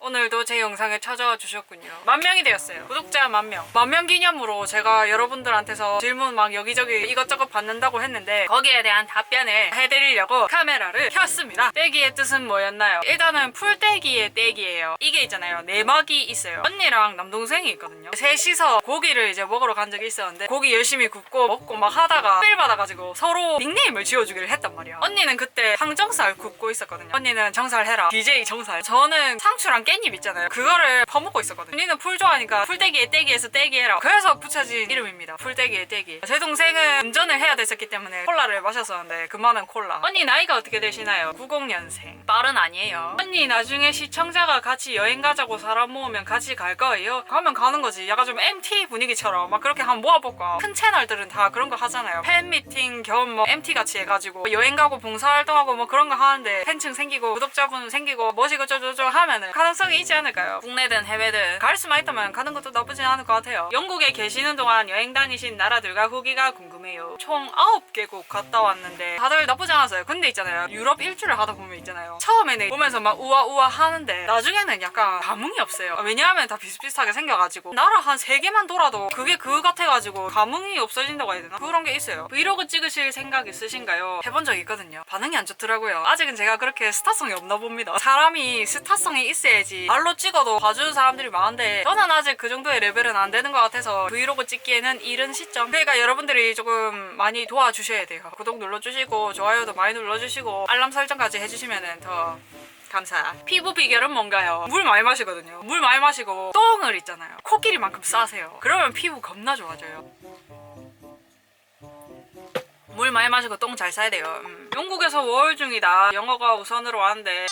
오늘도 제 영상에 찾아와 주셨군요. 10,000명이 되었어요. 구독자 10,000명. 10,000명 기념으로 제가 여러분들한테서 질문 막 여기저기 이것저것 받는다고 했는데 거기에 대한 답변을 해드리려고 카메라를 켰습니다. 떼기의 뜻은 뭐였나요? 일단은 풀떼기의 떼기예요. 이게 있잖아요. 내막이 있어요. 언니랑 남동생이 있거든요. 셋이서 고기를 이제 먹으러 간 적이 있었는데 고기 열심히 굽고 먹고 막 하다가 필 받아가지고 서로 닉네임을 지어주기를 했단 말이야. 언니는 그때 항정살 굽고 있었거든요. 언니는 정살해라. DJ 정살. 저는 상추랑 깻잎 있잖아요. 그거를 퍼먹고 있었거든요. 언니는 풀 좋아하니까 풀떼기의 떼기에서 떼기해라. 그래서 붙여진 이름입니다. 풀떼기의 떼기. 제 동생은 운전을 해야 됐었기 때문에 콜라를 마셨었는데 그만은 콜라. 언니 나이가 어떻게 되시나요? 90년생. 빠른 아니에요. 언니 나중에 시청자가 같이 여행 가자고 사람 모으면 같이 갈 거예요? 가면 가는 거지. 약간 좀 MT 분위기처럼 막 그렇게 한번 모아볼까. 큰 채널들은 다 그런 거 하잖아요. 팬미팅 겸 뭐 MT 같이 해가지고 여행 가고 봉사활동하고 뭐 그런 거 하는데 팬층 생기고 구독자분 생기고 뭐시고 저저저 하면은 가능성이 있지 않을까요? 국내든 해외든 갈 수만 있다면 가는 것도 나쁘진 않을 것 같아요. 영국에 계시는 동안 여행 다니신 나라들과 후기가 궁금해요. 총 9개국 갔다 왔는데 다들 나쁘지 않았어요. 근데 있잖아요. 유럽 일주를 하다 보면 있잖아요. 처음에는 보면서 막 우아우아 하는데 나중에는 약간 감흥이 없어요. 왜냐하면 다 비슷비슷하게 생겨가지고 나라 한 3개만 돌아도 그게 그거 같아가지고 감흥이 없어진다고 해야 되나? 그런 게 있어요. 브이로그 찍으실 생각 있으신가요? 해본 적 있거든요. 반응이 안 좋더라고요. 아직은 제가 그렇게 스타성이 없나 봅니다. 사람이 스타성이 있어야지 말로 찍어도 봐주는 사람들이 많은데 저는 아직 그 정도의 레벨은 안 되는 것 같아서 브이로그 찍기에는 이른 시점. 그러니까 여러분들이 조금 많이 도와주셔야 돼요. 구독 눌러주시고 좋아요도 많이 눌러주시고 알람 설정까지 해주시면 더 감사. 피부 비결은 뭔가요? 물 많이 마시거든요. 물 많이 마시고 똥을 있잖아요. 코끼리만큼 싸세요. 그러면 피부 겁나 좋아져요. 물 많이 마시고 똥 잘 싸야 돼요. 영국에서 워홀 중이다. 영어가 우선으로 왔는데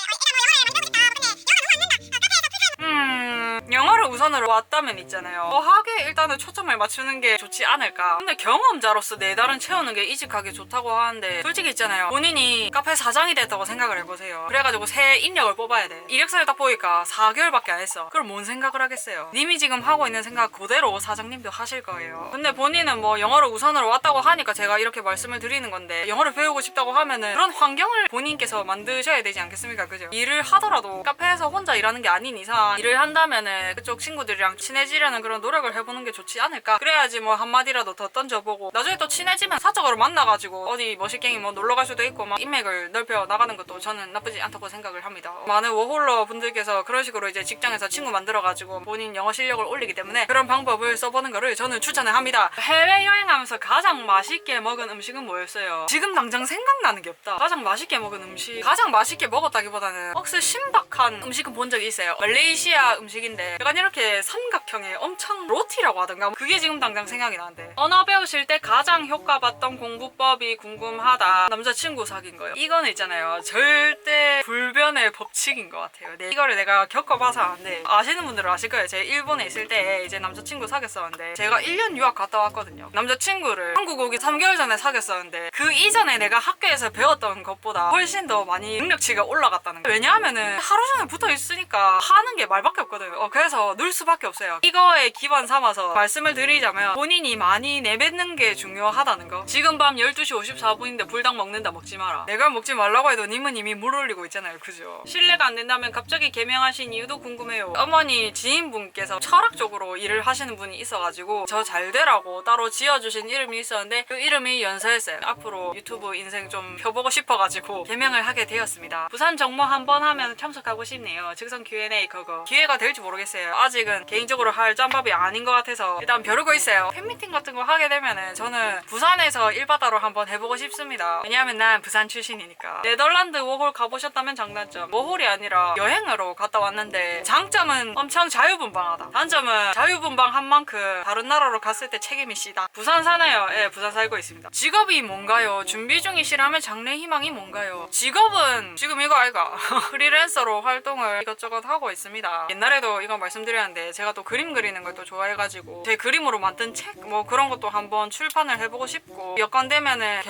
영어를 우선으로 왔다면 있잖아요. 어학에 일단은 초점을 맞추는 게 좋지 않을까. 근데 경험자로서 내 달은 채우는 게 이직하기 좋다고 하는데 솔직히 있잖아요. 본인이 카페 사장이 됐다고 생각을 해보세요. 그래가지고 새 인력을 뽑아야 돼. 이력서를 딱 보니까 4개월밖에 안 했어. 그럼 뭔 생각을 하겠어요. 님이 지금 하고 있는 생각 그대로 사장님도 하실 거예요. 근데 본인은 뭐 영어를 우선으로 왔다고 하니까 제가 이렇게 말씀을 드리는 건데 영어를 배우고 싶다고 하면은 그런 환경을 본인께서 만드셔야 되지 않겠습니까? 그죠? 일을 하더라도 카페에서 혼자 일하는 게 아닌 이상 일을 한다면은 그쪽 친구들이랑 친해지려는 그런 노력을 해보는 게 좋지 않을까? 그래야지 뭐 한마디라도 더 던져보고 나중에 또 친해지면 사적으로 만나가지고 어디 머시갱이 뭐 놀러갈 수도 있고 막 인맥을 넓혀 나가는 것도 저는 나쁘지 않다고 생각을 합니다. 많은 워홀러 분들께서 그런 식으로 이제 직장에서 친구 만들어가지고 본인 영어 실력을 올리기 때문에 그런 방법을 써보는 거를 저는 추천을 합니다. 해외여행하면서 가장 맛있게 먹은 음식은 뭐였어요? 지금 당장 생각나는 게 없다. 가장 맛있게 먹은 음식, 가장 맛있게 먹었다기보다는 억스 신박한 음식은 본 적이 있어요. 말레이시아 음식인데 약간 이렇게 삼각형의 엄청 로티라고 하던가 그게 지금 당장 생각이 나는데 언어 배우실 때 가장 효과 봤던 공부법이 궁금하다. 남자친구 사귄 거요. 이거는 있잖아요. 절대 불변의 법칙인 것 같아요. 네, 이거를 내가 겪어봐서 아는데 아시는 분들은 아실 거예요. 제가 일본에 있을 때 이제 남자친구 사귀었었는데 제가 1년 유학 갔다 왔거든요. 남자친구를 한국 오기 3개월 전에 사귀었었는데 그 이전에 내가 학교에서 배웠던 것보다 훨씬 더 많이 능력치가 올라갔다는 거예요. 왜냐하면은 하루 종일 붙어 있으니까 하는 게 말밖에 없거든요. 그래서 늘 수밖에 없어요. 이거에 기반 삼아서 말씀을 드리자면 본인이 많이 내뱉는 게 중요하다는 거. 지금 밤 12시 54분인데 불닭 먹는다 먹지 마라. 내가 먹지 말라고 해도 님은 이미 물 올리고 있잖아요. 그죠? 신뢰가 안 된다면 갑자기 개명하신 이유도 궁금해요. 어머니 지인분께서 철학적으로 일을 하시는 분이 있어가지고 저 잘되라고 따로 지어주신 이름이 있었는데 그 이름이 연서였어요. 앞으로 유튜브 인생 좀 펴보고 싶어가지고 개명을 하게 되었습니다. 부산 정모 한번 하면 참석하고 싶네요. 즉선 Q&A 그거 기회가 될지 모르겠어요. 아직은 개인적으로 할 짬밥이 아닌 것 같아서 일단 벼르고 있어요. 팬미팅 같은 거 하게 되면은 저는 부산에서 일바다로 한번 해보고 싶습니다. 왜냐하면 난 부산 출신이니까. 네덜란드 워홀 가보셨다면 장단점 워홀이 아니라 여행으로 갔다 왔는데 장점은 엄청 자유분방하다. 단점은 자유분방한 만큼 다른 나라로 갔을 때 책임이 시다. 부산 사나요? 예, 부산 살고 있습니다. 직업이 뭔가요? 준비 중이시라면 장래 희망이 뭔가요? 직업은 지금 이거 아이가 프리랜서로 활동을 이것저것 하고 있습니다. 옛날에도 이거 말씀드렸는데 그랬는데 제가 또 그림 그리는 걸 또 좋아해가지고 제 그림으로 만든 책 뭐 그런 것도 한번 출판을 해보고 싶고, 여건 되면은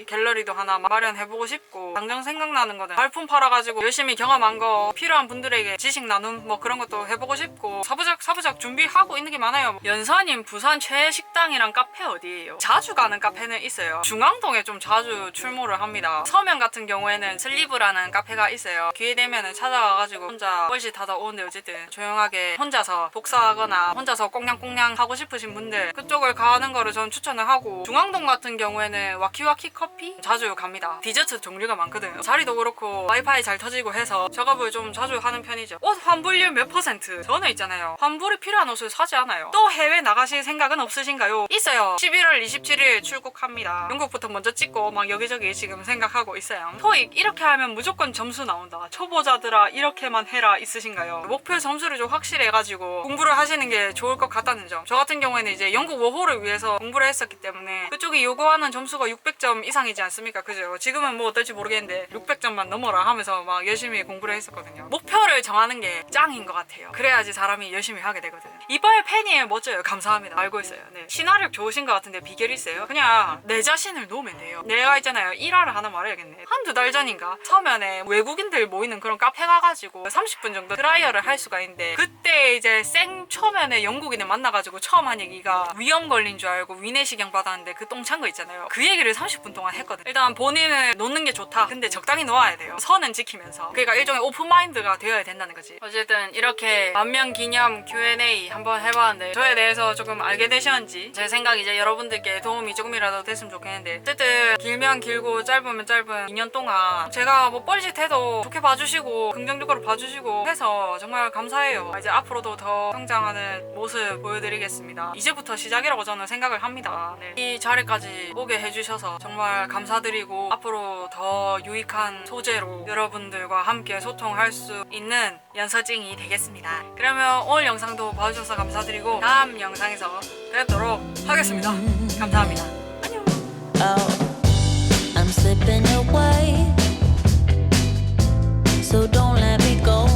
갤러리도 하나 마련해보고 싶고, 당장 생각나는 거는 발품 팔아가지고 열심히 경험한 거 필요한 분들에게 지식 나눔 뭐 그런 것도 해보고 싶고, 사부작 준비하고 있는 게 많아요. 연사님 부산 최애 식당이랑 카페 어디예요? 자주 가는 카페는 있어요. 중앙동에 좀 자주 출몰을 합니다. 서면 같은 경우에는 슬리브라는 카페가 있어요. 기회 되면은 찾아가가지고 혼자 뻘짓 하다 오는데, 어쨌든 조용하게 혼자서 독서하거나 혼자서 꽁냥꽁냥 하고 싶으신 분들 그쪽을 가는 거를 전 추천을 하고, 중앙동 같은 경우에는 와키와키 커피 자주 갑니다. 디저트 종류가 많거든요. 자리도 그렇고 와이파이 잘 터지고 해서 작업을 좀 자주 하는 편이죠. 옷 환불률 몇 %? 저는 있잖아요, 환불이 필요한 옷을 사지 않아요. 또 해외 나가실 생각은 없으신가요? 있어요. 11월 27일 출국합니다. 영국부터 먼저 찍고 막 여기저기 지금 생각하고 있어요. 토익 이렇게 하면 무조건 점수 나온다, 초보자들아 이렇게만 해라 있으신가요? 목표 점수를 좀 확실해가지고 공부를 하시는 게 좋을 것 같다는 점. 저 같은 경우에는 이제 영국 워홀을 위해서 공부를 했었기 때문에 그쪽이 요구하는 점수가 600점 이상이지 않습니까? 그죠? 지금은 뭐 어떨지 모르겠는데 600점만 넘어라 하면서 막 열심히 공부를 했었거든요. 목표를 정하는 게 짱인 것 같아요. 그래야지 사람이 열심히 하게 되거든요. 이빨 팬이에요. 멋져요. 감사합니다. 알고 있어요. 네. 친화력 좋으신 것 같은데 비결이 있어요? 그냥 내 자신을 놓으면 돼요. 내가 있잖아요, 일화를 하나 말해야겠네. 한두 달 전인가 서면에 외국인들 모이는 그런 카페 가가지고 30분 정도 트라이얼을 할 수가 있는데, 그때 이제 생 초면에 영국인을 만나가지고 처음 한 얘기가 위험 걸린 줄 알고 위내시경 받았는데 그 똥 찬 거 있잖아요. 그 얘기를 30분 동안 했거든. 일단 본인을 놓는 게 좋다. 근데 적당히 놓아야 돼요. 선은 지키면서. 그러니까 일종의 오픈마인드가 되어야 된다는 거지. 어쨌든 이렇게 만명 기념 Q&A 한번 해봤는데, 저에 대해서 조금 알게 되셨는지, 제 생각 이제 여러분들께 도움이 조금이라도 됐으면 좋겠는데, 어쨌든 길면 길고 짧으면 짧은 2년 동안 제가 뭐 뻘짓해도 좋게 봐주시고 긍정적으로 봐주시고 해서 정말 감사해요. 이제 앞으로도 더 성장하는 모습 보여드리겠습니다. 이제부터 시작이라고 저는 생각을 합니다. 네. 이 자리까지 오게 해주셔서 정말 감사드리고, 앞으로 더 유익한 소재로 여러분들과 함께 소통할 수 있는 연서찡이 되겠습니다. 그러면 오늘 영상도 봐주셔서 감사드리고 다음 영상에서 뵙도록 하겠습니다. 감사합니다. 안녕. I'm slipping away, so don't let me go.